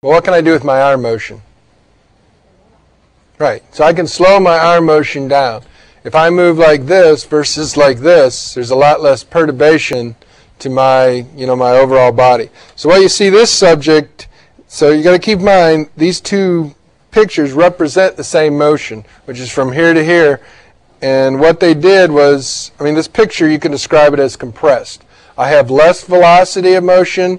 Well, what can I do with my arm motion? Right. So I can slow my arm motion down. If I move like this versus like this, there's a lot less perturbation to my, my overall body. So what you see this subject, so you got to keep in mind these two pictures represent the same motion, which is from here to here. And what they did was, this picture you can describe it as compressed. I have less velocity of motion,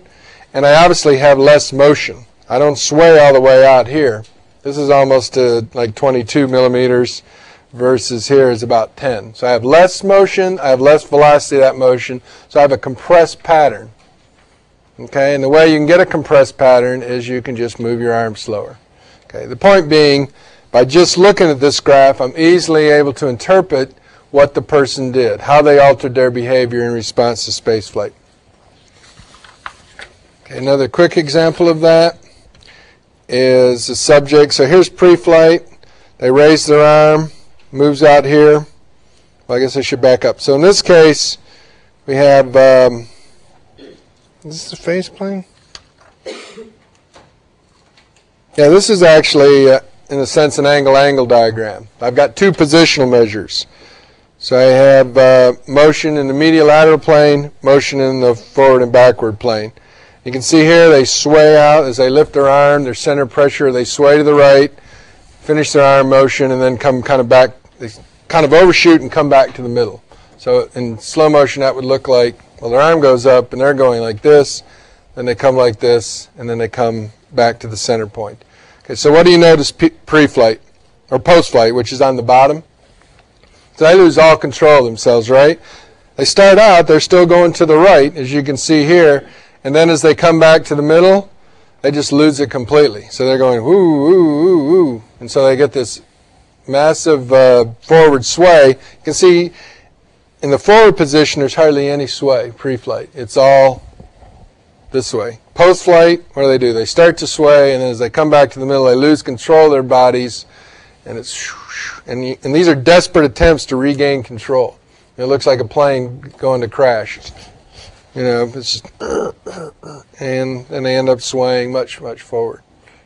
and I obviously have less motion. I don't sway all the way out here. This is almost like 22 millimeters versus here is about 10. So I have less motion, I have less velocity of that motion, so I have a compressed pattern. Okay, and the way you can get a compressed pattern is you can just move your arm slower. Okay, the point being, by just looking at this graph, I'm easily able to interpret what the person did, how they altered their behavior in response to spaceflight. Okay, another quick example of that is the subject. So here's pre-flight. They raise their arm, moves out here. Well, I guess I should back up. So in this case, we have, is this the face plane? Yeah, this is actually, in a sense, an angle-angle diagram. I've got two positional measures. So I have motion in the medial lateral plane, motion in the forward and backward plane. You can see here they sway out as they lift their arm, their center pressure, they sway to the right, finish their arm motion, and then come kind of back, they kind of overshoot and come back to the middle. So in slow motion that would look like, well, their arm goes up and they're going like this, then they come like this, and then they come back to the center point. Okay, so what do you notice pre-flight, or post-flight, which is on the bottom? So they lose all control of themselves, right? They start out, they're still going to the right, as you can see here, and then as they come back to the middle, they just lose it completely. So they're going woo, woo, woo, woo. And so they get this massive forward sway. You can see in the forward position, there's hardly any sway pre-flight. It's all this way. Post-flight, what do? They start to sway, and then as they come back to the middle, they lose control of their bodies, and and these are desperate attempts to regain control. It looks like a plane going to crash. It's just, and they end up swaying much, much forward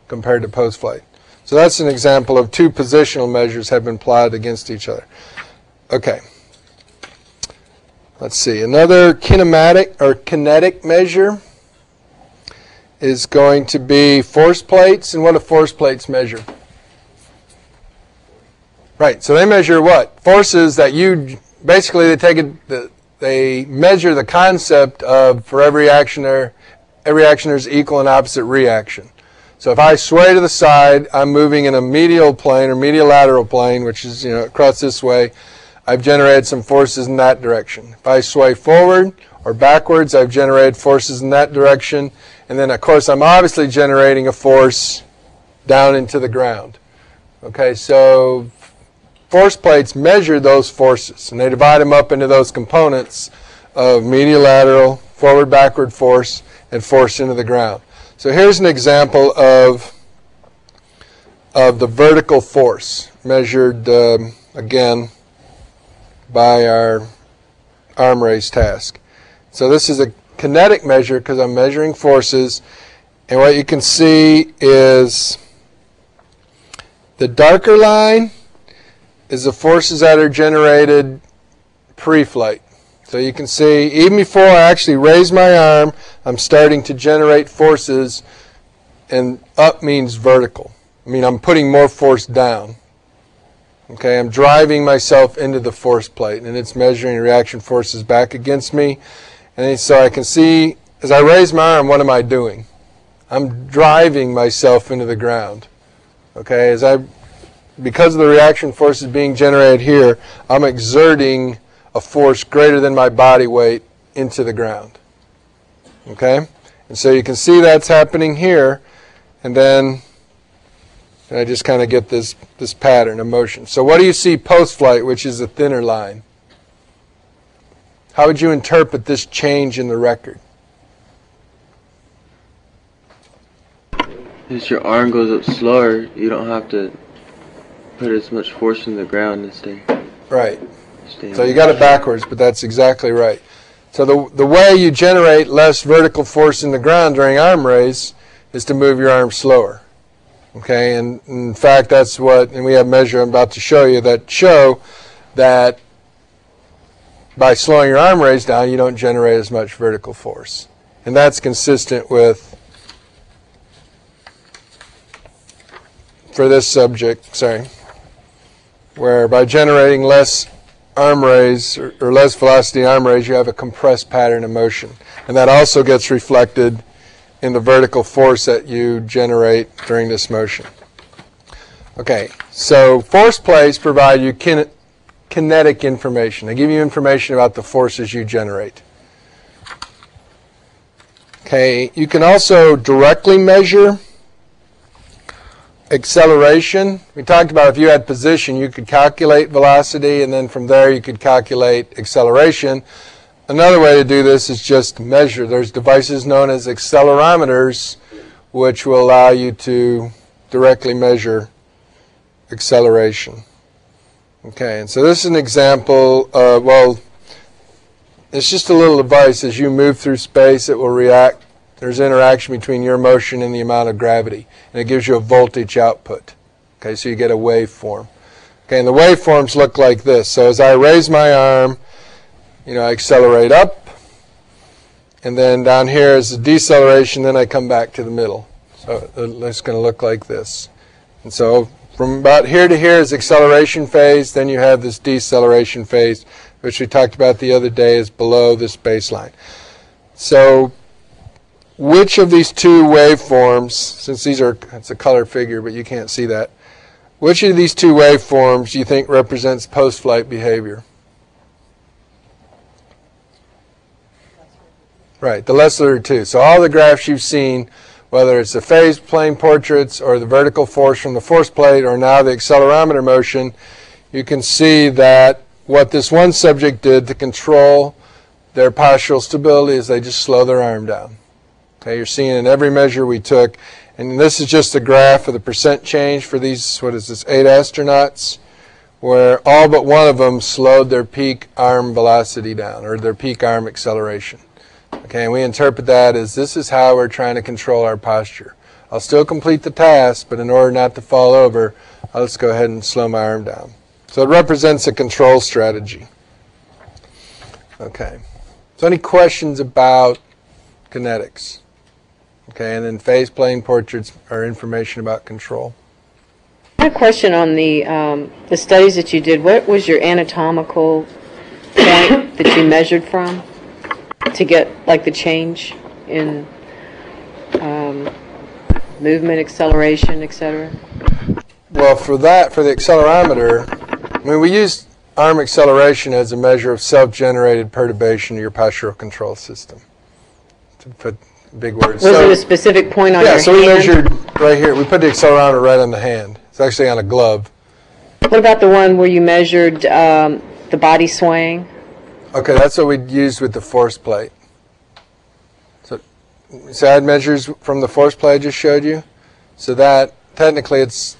compared to post-flight. So that's an example of two positional measures have been plotted against each other. Okay. Let's see. Another kinematic or kinetic measure is going to be force plates. And what do force plates measure? Right. So they measure what? Forces that basically they measure the concept of for every action there's equal and opposite reaction. So if I sway to the side, I'm moving in a medial plane or medial lateral plane, which is across this way. I've generated some forces in that direction. If I sway forward or backwards, I've generated forces in that direction. And then, of course, I'm obviously generating a force down into the ground. Okay, so force plates measure those forces, and they divide them up into those components of medial lateral, forward backward force, and force into the ground. So here's an example of the vertical force measured, again, by our arm raise task. So this is a kinetic measure because I'm measuring forces, and what you can see is the darker line is the forces that are generated pre-flight. So you can see even before I actually raise my arm, I'm starting to generate forces, and up means vertical. I'm putting more force down. Okay, I'm driving myself into the force plate, and it's measuring reaction forces back against me. And so I can see as I raise my arm, what am I doing? I'm driving myself into the ground. Okay, because of the reaction forces being generated here, I'm exerting a force greater than my body weight into the ground. Okay? And so you can see that's happening here, and then I just kind of get this pattern of motion. So what do you see post-flight, which is a thinner line? How would you interpret this change in the record? As your arm goes up slower, you don't have to put as much force in the ground and stay. Right. So you got it backwards, but that's exactly right. So the way you generate less vertical force in the ground during arm raise is to move your arm slower. Okay, and in fact, that's what, and we have measure I'm about to show you that show that by slowing your arm raise down, you don't generate as much vertical force. And that's consistent with, for this subject, where by generating less arm raise or less velocity arm raise, you have a compressed pattern of motion. And that also gets reflected in the vertical force that you generate during this motion. Okay, so force plates provide you kinetic information. They give you information about the forces you generate. Okay, you can also directly measure acceleration. We talked about if you had position, you could calculate velocity, and then from there you could calculate acceleration. Another way to do this is just measure. There's devices known as accelerometers, which will allow you to directly measure acceleration. Okay, and so this is an example of, well, it's just a little device. As you move through space, it will react. There's interaction between your motion and the amount of gravity, and it gives you a voltage output. Okay, so you get a waveform. Okay, and the waveforms look like this. So as I raise my arm, I accelerate up, and then down here is the deceleration, then I come back to the middle. So it's going to look like this. And so from about here to here is acceleration phase, then you have this deceleration phase, which we talked about the other day, is below this baseline. So which of these two waveforms, since it's a color figure, but you can't see that, which of these two waveforms do you think represents post-flight behavior? Right, the lesser two. So all the graphs you've seen, whether it's the phase plane portraits or the vertical force from the force plate or now the accelerometer motion, you can see that what this one subject did to control their postural stability is they just slow their arm down. Okay, you're seeing in every measure we took, and this is just a graph of the percent change for these, 8 astronauts, where all but one of them slowed their peak arm velocity down, or their peak arm acceleration. Okay, and we interpret that as this is how we're trying to control our posture. I'll still complete the task, but in order not to fall over, I'll just go ahead and slow my arm down. So it represents a control strategy. Okay, so any questions about kinetics? Okay, and then phase plane portraits are information about control. I have a question on the studies that you did. What was your anatomical point that you measured from to get like the change in movement, acceleration, etc.? Well, for the accelerometer, we used arm acceleration as a measure of self-generated perturbation of your postural control system. To put big words. Was it a specific point on your hand? Yeah, so we measured right here. We put the accelerometer right on the hand. It's actually on a glove. What about the one where you measured the body swaying? Okay, that's what we used with the force plate. So I had measures from the force plate I just showed you. So that, technically, it's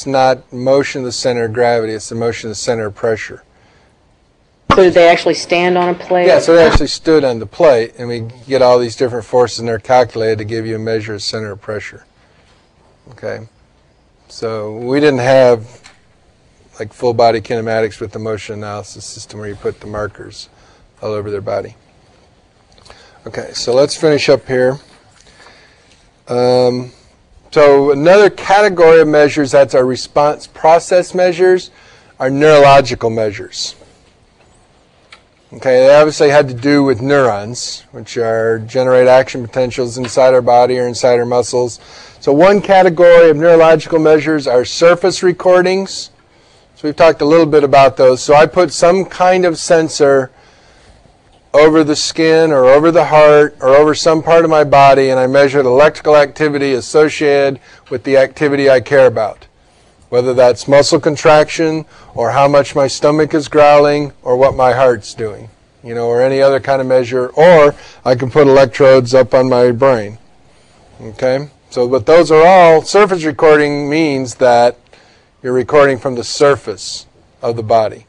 not motion of the center of gravity. It's the motion of the center of pressure. So did they actually stand on a plate? Yeah, so they actually stood on the plate, and we get all these different forces, and they're calculated to give you a measure of center of pressure. Okay, so we didn't have like full body kinematics with the motion analysis system where you put the markers all over their body. Okay, so let's finish up here. So another category of measures, that's our response process measures, are neurological measures. Okay, they obviously had to do with neurons, which generate action potentials inside our body or inside our muscles. So one category of neurological measures are surface recordings. So we've talked a little bit about those. So I put some kind of sensor over the skin or over the heart or over some part of my body, and I measured electrical activity associated with the activity I care about, whether that's muscle contraction or how much my stomach is growling or what my heart's doing, or any other kind of measure, or I can put electrodes up on my brain. Okay? So, but those are all, surface recording means that you're recording from the surface of the body.